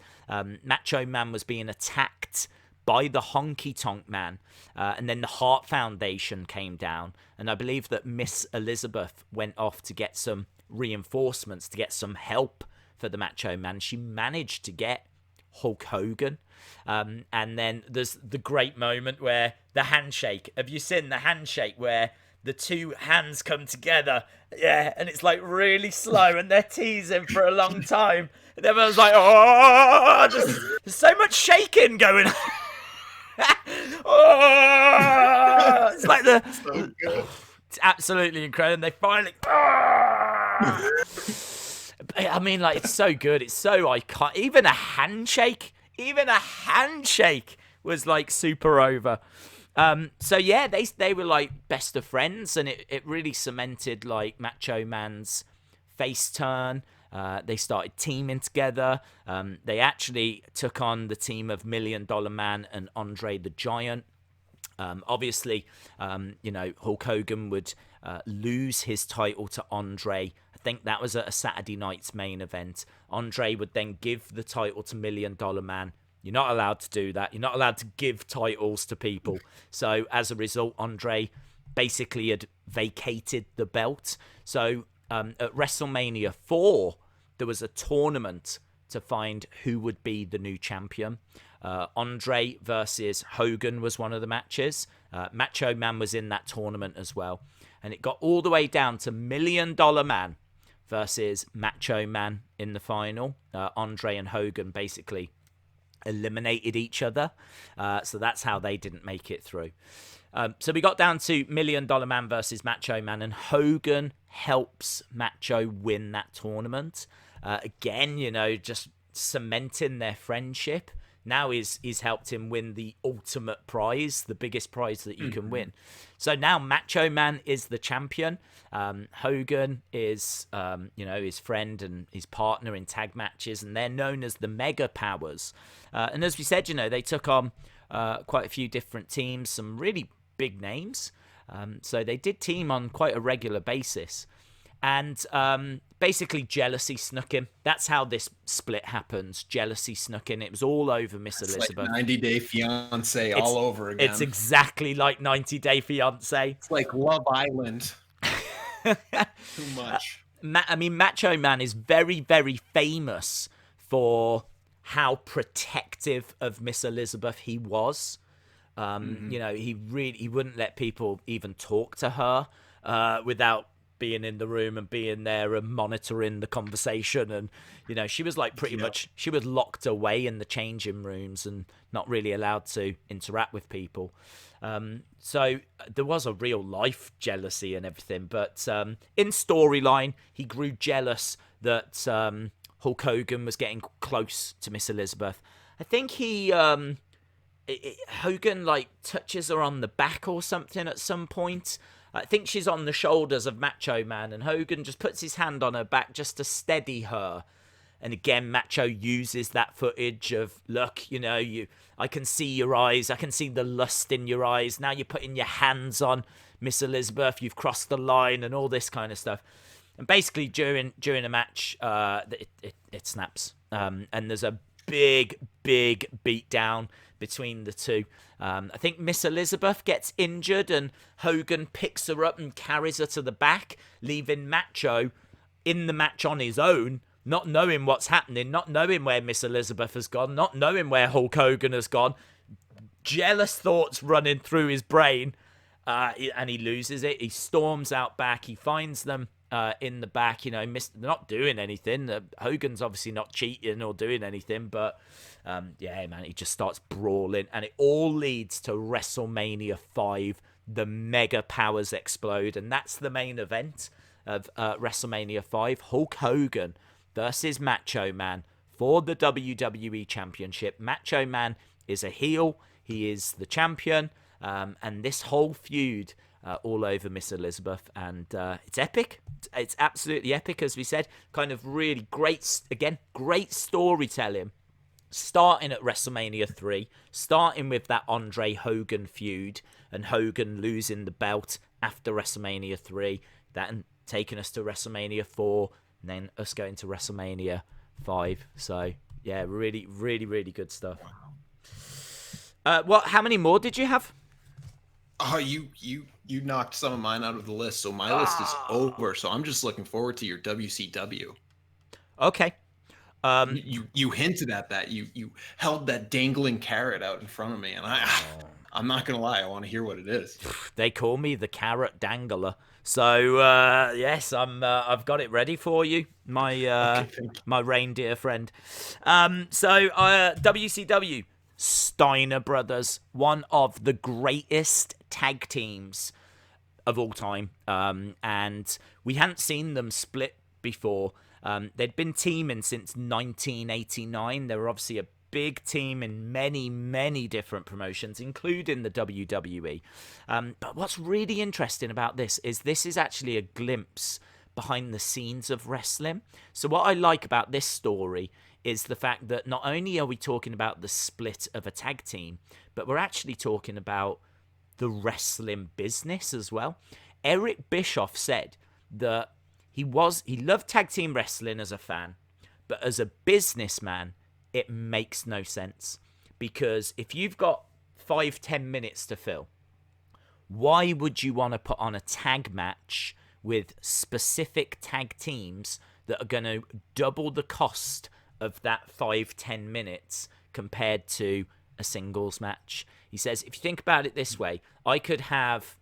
Macho Man was being attacked by the Honky Tonk Man, and then the Hart Foundation came down, and I believe that Miss Elizabeth went off to get some reinforcements, to get some help for the Macho Man. She managed to get Hulk Hogan. And then there's the great moment where the handshake. Have you seen the handshake where the two hands come together? Yeah, and it's like really slow and they're teasing for a long time. And everyone's like, oh, there's so much shaking going on. Oh, it's like So good. it's absolutely incredible. And they finally, oh! I mean, like, it's so good. It's so iconic. Even a handshake was like super over. So yeah, they were like best of friends, and it really cemented like Macho Man's face turn. They started teaming together. They actually took on the team of $1 Million Man and Andre the Giant. Obviously, Hulk Hogan would lose his title to Andre. I think that was a Saturday night's main event. Andre would then give the title to $1 Million Man. You're not allowed to do that. You're not allowed to give titles to people. So as a result, Andre basically had vacated the belt. So at WrestleMania 4, there was a tournament to find who would be the new champion. Andre versus Hogan was one of the matches. Macho Man was in that tournament as well. And it got all the way down to $1 Million Man versus Macho Man in the final. Andre and Hogan basically eliminated each other. So that's how they didn't make it through. So we got down to $1 Million Man versus Macho Man, and Hogan helps Macho win that tournament. Again, just cementing their friendship. Now he's helped him win the ultimate prize, the biggest prize that you can win. So now Macho Man is the champion. Hogan is, his friend and his partner in tag matches, and they're known as the Mega Powers. And as we said, they took on quite a few different teams, some really big names. So they did team on quite a regular basis. And basically jealousy snuck in. That's how this split happens. Jealousy snuck in. It was all over Miss Elizabeth. Like 90 Day Fiance all over again. It's exactly like 90 Day Fiance. It's like Love Island. Too much. Macho Man is very, very famous for how protective of Miss Elizabeth he was. He wouldn't let people even talk to her without being in the room and being there and monitoring the conversation. And she was like pretty much, she was locked away in the changing rooms and not really allowed to interact with people. So there was a real life jealousy and everything, but in storyline he grew jealous that Hulk Hogan was getting close to Miss Elizabeth. I think Hogan like touches her on the back or something at some point. I think she's on the shoulders of Macho Man, and Hogan just puts his hand on her back just to steady her. And again, Macho uses that footage of, look, I can see your eyes. I can see the lust in your eyes. Now you're putting your hands on Miss Elizabeth. You've crossed the line and all this kind of stuff. And basically during a match, it snaps. And there's a big beat down between the two. I think Miss Elizabeth gets injured and Hogan picks her up and carries her to the back, leaving Macho in the match on his own, not knowing what's happening, not knowing where Miss Elizabeth has gone, not knowing where Hulk Hogan has gone. Jealous thoughts running through his brain, and he loses it. He storms out back. He finds them in the back, they're not doing anything. Hogan's obviously not cheating or doing anything, but he just starts brawling, and it all leads to WrestleMania 5. The Mega Powers explode, and that's the main event of WrestleMania 5. Hulk Hogan versus Macho Man for the WWE Championship. Macho Man is a heel. He is the champion, and this whole feud all over Miss Elizabeth, and it's epic. It's absolutely epic, as we said. Kind of really great storytelling, starting at WrestleMania 3, starting with that Andre Hogan feud and Hogan losing the belt after WrestleMania 3, that and taking us to WrestleMania 4, and then us going to WrestleMania 5. So yeah, really, really, really good stuff. How many more did you have? Oh, you knocked some of mine out of the list, so my list is over. So I'm just looking forward to your WCW. Okay. You hinted at that. You held that dangling carrot out in front of me, and I'm not gonna lie. I want to hear what it is. They call me the carrot dangler. So yes, I've got it ready for you, Okay, thank you. my reindeer friend. So WCW Steiner Brothers, one of the greatest tag teams of all time, and we hadn't seen them split before. They'd been teaming since 1989. They were obviously a big team in many, many different promotions, including the WWE. But what's really interesting about this is actually a glimpse behind the scenes of wrestling. So what I like about this story is the fact that not only are we talking about the split of a tag team, but we're actually talking about the wrestling business as well. Eric Bischoff said that he loved tag team wrestling as a fan, but as a businessman, it makes no sense. Because if you've got 5-10 minutes to fill, why would you want to put on a tag match with specific tag teams that are going to double the cost of that 5-10 minutes compared to a singles match? He says, if you think about it this way, I could have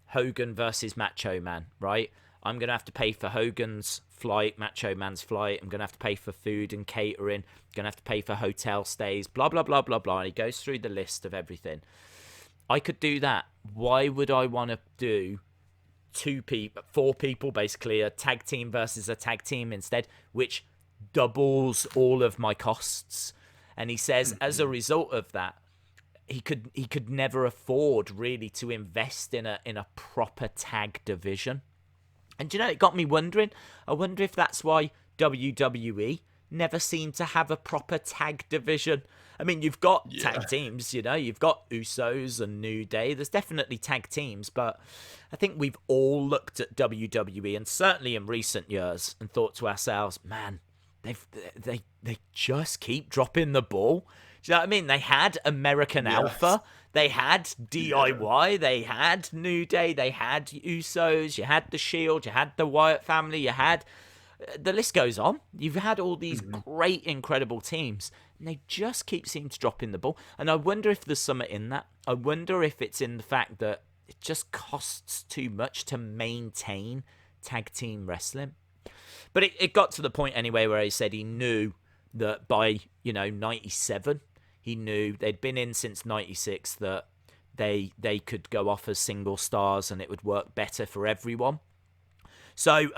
Hogan versus Macho Man, right? I'm going to have to pay for Hogan's flight, Macho Man's flight. I'm going to have to pay for food and catering. I'm going to have to pay for hotel stays, blah, blah, blah, blah, blah. And he goes through the list of everything. I could do that. Why would I want to do 4 people, basically, a tag team versus a tag team instead, which doubles all of my costs? And he says, as a result of that, he could never afford really to invest in a proper tag division. And it got me wondering. I wonder if that's why WWE never seemed to have a proper tag division. I mean, you've got tag teams, you've got Usos and New Day. There's definitely tag teams, but I think we've all looked at WWE, and certainly in recent years, and thought to ourselves, man, they just keep dropping the ball. Do you know what I mean? They had American Alpha, they had DIY, they had New Day, they had Usos, you had the Shield, you had the Wyatt family, you had... The list goes on. You've had all these great, incredible teams, and they just keep seeming to drop in the ball. And I wonder if there's something in that. I wonder if it's in the fact that it just costs too much to maintain tag team wrestling. But it got to the point anyway where he said he knew that by, 97, he knew they'd been in since 96, that they could go off as single stars and it would work better for everyone. So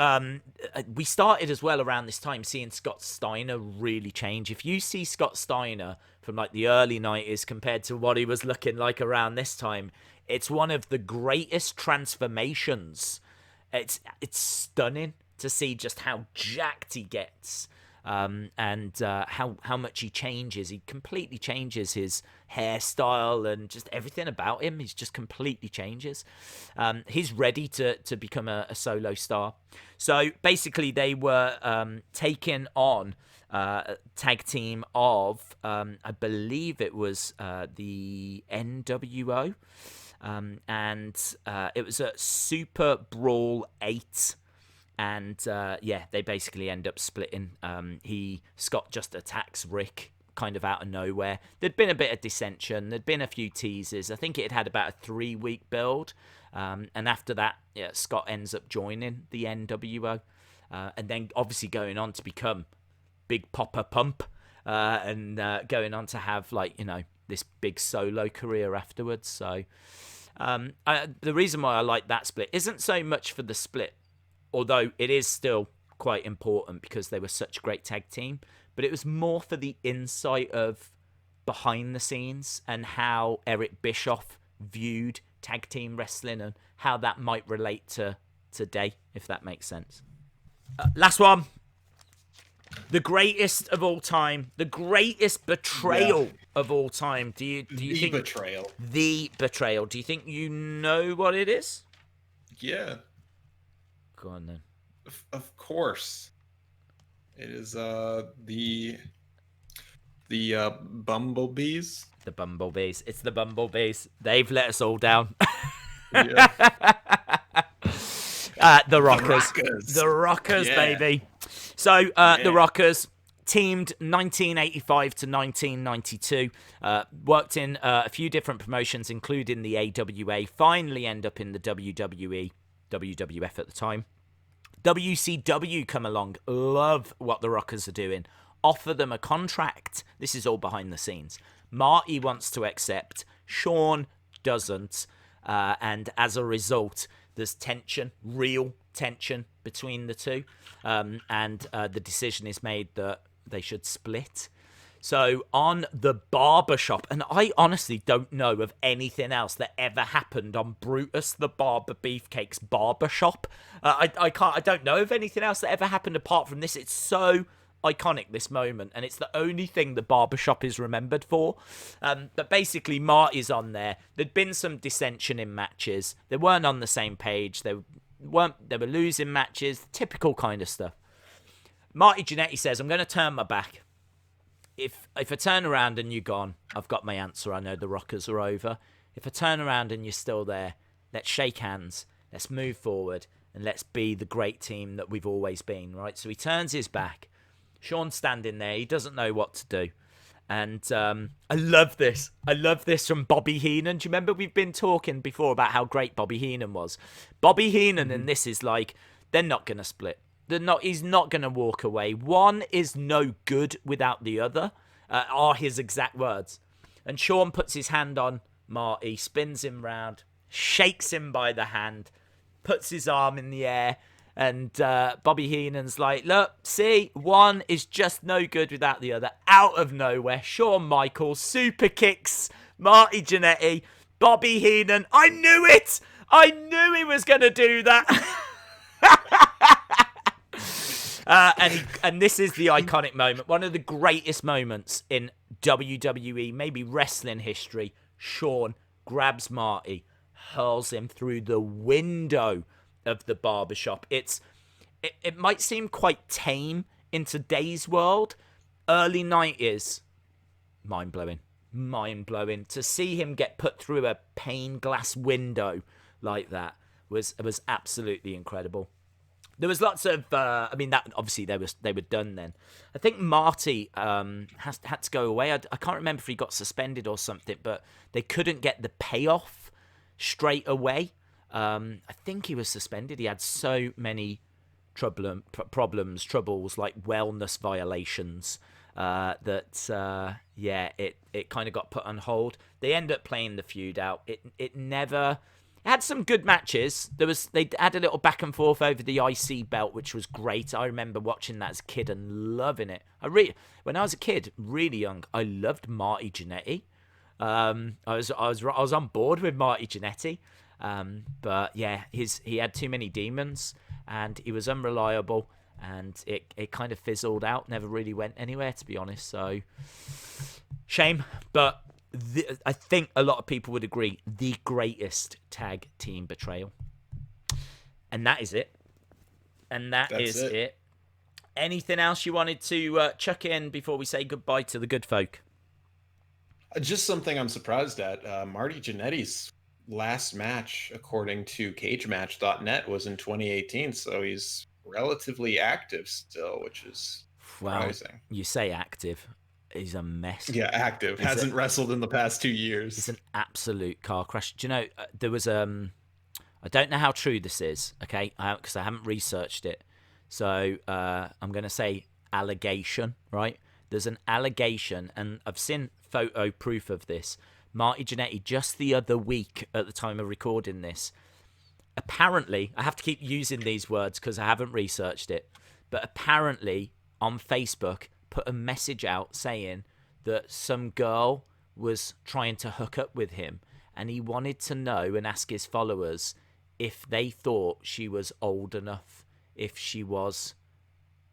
we started as well around this time seeing Scott Steiner really change. If you see Scott Steiner from like the early 90s compared to what he was looking like around this time, it's one of the greatest transformations. It's stunning to see just how jacked he gets. And how much he changes. He completely changes his hairstyle and just everything about him. He's just completely changes. He's ready to become a solo star. So basically they were taken on a tag team of, I believe it was the NWO. And it was a Super Brawl 8. And they basically end up splitting. Scott just attacks Rick kind of out of nowhere. There'd been a bit of dissension. There'd been a few teases. I think it had about a 3-week build. And after that, Scott ends up joining the NWO. And then obviously going on to become Big Papa Pump. And going on to have this big solo career afterwards. So the reason why I like that split isn't so much for the split, although it is still quite important because they were such a great tag team, but it was more for the insight of behind the scenes and how Eric Bischoff viewed tag team wrestling and how that might relate to today, if that makes sense. Last one. The greatest of all time. The greatest betrayal of all time. Do you think... Betrayal. The Betrayal. Do you think you know what it is? Yeah. Go on then. Of course, it is the Bumblebees. The Bumblebees. It's the Bumblebees. They've let us all down. Yeah. The Rockers. The Rockers, baby. So the Rockers teamed 1985 to 1992. Worked in a few different promotions, including the AWA. Finally end up in the WWE, WWF at the time. WCW come along, love what the Rockers are doing, offer them a contract. This is all behind the scenes. Marty wants to accept, Shawn doesn't, and as a result, there's tension, real tension between the two, and the decision is made that they should split. So on the barbershop, and I honestly don't know of anything else that ever happened on Brutus the Barber Beefcake's barbershop. I don't know of anything else that ever happened apart from this. It's so iconic, this moment, and it's the only thing the barbershop is remembered for. But basically, Marty's on there. There'd been some dissension in matches. They weren't on the same page. They were losing matches. Typical kind of stuff. Marty Jannetty says, "I'm going to turn my back. If I turn around and you're gone, I've got my answer. I know the Rockers are over. If I turn around and you're still there, let's shake hands, let's move forward, and let's be the great team that we've always been," right? So he turns his back. Shawn's standing there. He doesn't know what to do. And I love this. I love this from Bobby Heenan. Do you remember we've been talking before about how great Bobby Heenan was? Bobby Heenan and this is like, they're not going to split. He's not going to walk away. One is no good without the other, are his exact words. And Shawn puts his hand on Marty, spins him round, shakes him by the hand, puts his arm in the air, and Bobby Heenan's like, "Look, see, one is just no good without the other." Out of nowhere, Shawn Michaels super kicks Marty Jannetty. Bobby Heenan, I knew it! I knew he was going to do that! And this is the iconic moment, one of the greatest moments in WWE, maybe wrestling history. Shawn grabs Marty, hurls him through the window of the barbershop. It might seem quite tame in today's world. Early 90s, mind-blowing. To see him get put through a pane glass window like that was absolutely incredible. There was lots of, that obviously they were done then. I think Marty had to go away. I can't remember if he got suspended or something, but they couldn't get the payoff straight away. I think he was suspended. He had so many troubles, like wellness violations, that it kind of got put on hold. They ended up playing the feud out. It never. It had some good matches. They had a little back and forth over the IC belt, which was great. I remember watching that as a kid and loving it. When I was a kid, really young, I loved Marty Jannetty. I was on board with Marty Jannetty, but yeah, he had too many demons and he was unreliable, and it kind of fizzled out. Never really went anywhere, to be honest. So shame, but. I think a lot of people would agree, the greatest tag team betrayal. And that is it. And that's it. Anything else you wanted to chuck in before we say goodbye to the good folk? Just something I'm surprised at. Marty Jannetty's last match, according to CageMatch.net, was in 2018, so he's relatively active still, which is surprising. Well, you say active. He's a mess. Yeah, active. Hasn't wrestled in the past 2 years. It's an absolute car crash. Do you know, there was, I don't know how true this is, okay, because I haven't researched it. So I'm going to say allegation, right? There's an allegation, and I've seen photo proof of this. Marty Jannetty, just the other week at the time of recording this, apparently, I have to keep using these words because I haven't researched it, but apparently on Facebook, put a message out saying that some girl was trying to hook up with him, and he wanted to know and ask his followers if they thought she was old enough, if she was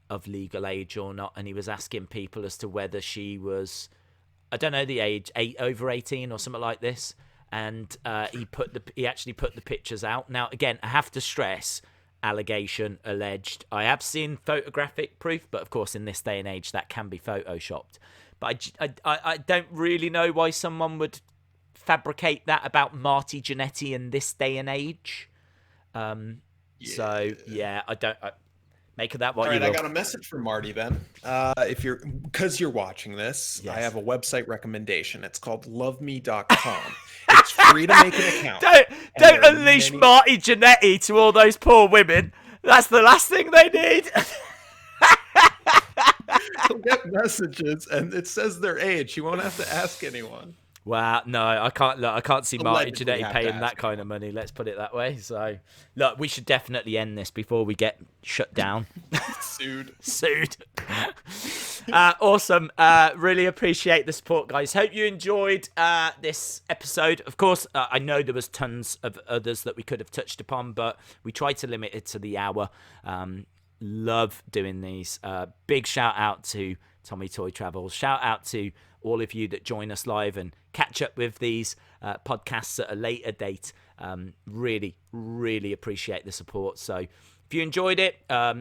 of legal age or not, and he was asking people as to whether she was, I don't know the age, over 18 or something like this, and he actually put the pictures out. Now again, I have to stress, allegation, alleged. I have seen photographic proof, but of course in this day and age that can be photoshopped. But I don't really know why someone would fabricate that about Marty Jannetty in this day and age. So yeah, Make of that what All you right, I will. got a message from Marty then. If you're because you're watching this, Yes. I have a website recommendation. It's called loveme.com. It's free to make an account. Don't and there are unleash many- Marty Jannetty to all those poor women. That's the last thing they need. He'll get messages and it says their age. You won't have to ask anyone. Wow, no, I can't. Look, I can't see Marty Allegedly Jannetty have to paying that ask kind of money. Let's put it that way. So, look, we should definitely end this before we get shut down. Sued. Awesome. Really appreciate the support, guys. Hope you enjoyed this episode. Of course, I know there was tons of others that we could have touched upon, but we tried to limit it to the hour. Love doing these. Big shout out to Tommy Toy Travels. Shout out to all of you that join us live and catch up with these podcasts at a later date. Really, really appreciate the support. So if you enjoyed it,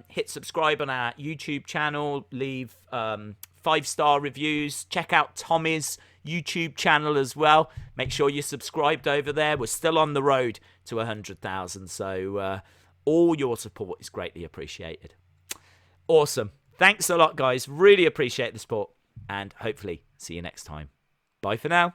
hit subscribe on our YouTube channel, leave 5-star reviews, check out Tommy's YouTube channel as well. Make sure you're subscribed over there. We're still on the road to 100,000, so all your support is greatly appreciated. Awesome. Thanks a lot, guys. Really appreciate the support, and hopefully see you next time. Bye for now.